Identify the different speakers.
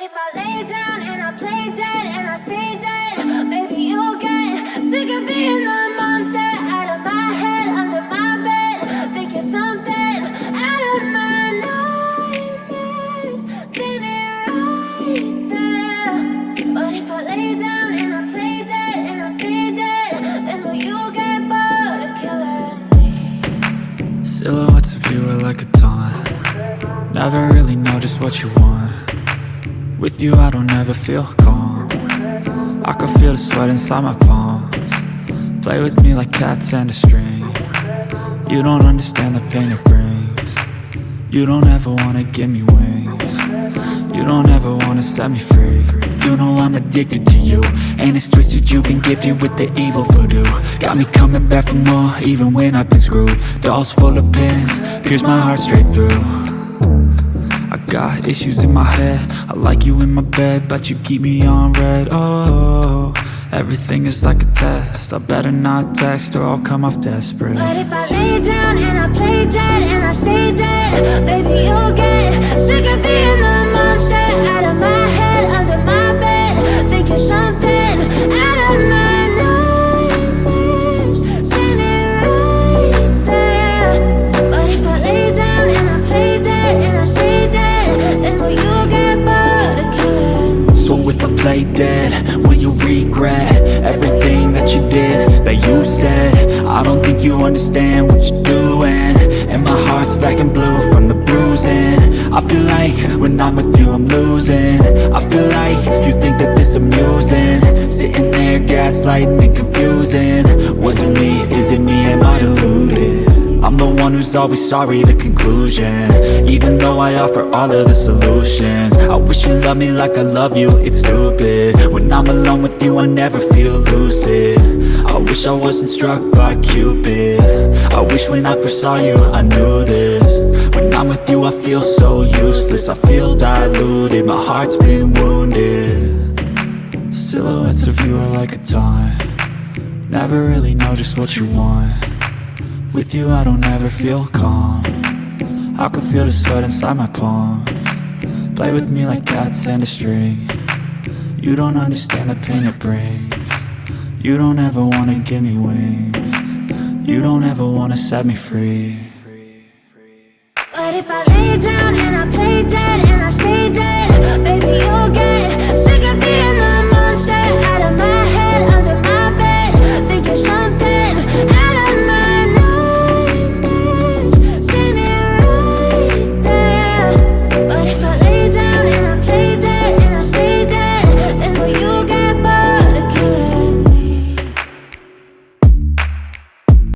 Speaker 1: if I lay down and I play dead and I stay dead? Maybe you'll get sick of being the monster out of my head, under my bed. Think you're something out of my nightmares, standing right there. But if I lay down and I play dead and I stay dead, then will you get bored of killing me?
Speaker 2: Silhouettes of you are like a taunt. Never really know just what you want. With you I don't ever feel calm. I can feel the sweat inside my palms. Play with me like cats and a string. You don't understand the pain it brings. You don't ever wanna give me wings. You don't ever wanna set me free. You know I'm addicted to you, and it's twisted, you've been gifted with the evil voodoo. Got me coming back for more, even when I've been screwed. Dolls full of pins, pierce my heart straight through. I got issues in my head, I like you in my bed, but you keep me on red. Oh, everything is like a test, I better not text or I'll come off desperate.
Speaker 1: But if I lay down and I play dead and I stay dead, baby you'll get sick of being the monster out of my head, under my bed. Think you're something out of my nightmares, standing right there. But if I lay down and I play dead and I stay dead, then will you get bored of killing me?
Speaker 2: So if I play dead, will you regret everything that you did, that you said? I don't think you understand what you're doing, and my heart's black and blue from the bruising. I feel like when I'm with you I'm losing. I feel like you think that this amusing, sitting there gaslighting and confusing. Was it me? Is it me? Am I deluded? I'm the one who's always sorry, the conclusion, even though I offer all of the solutions. I wish you loved me like I love you, it's stupid. When I'm alone with you I never feel lucid. I wish I wasn't struck by Cupid. I wish when I first saw you I knew this. When I'm with you I feel so useless, I feel diluted, my heart's been wounded. Silhouettes of you are like a taunt. Never really know just what you want. With you I don't ever feel calm. I can feel the sweat inside my palms. Play with me like cats and a string. You don't understand the pain it brings. You don't ever wanna give me wings. You don't ever wanna set me free.
Speaker 1: But if I lay down and I play dead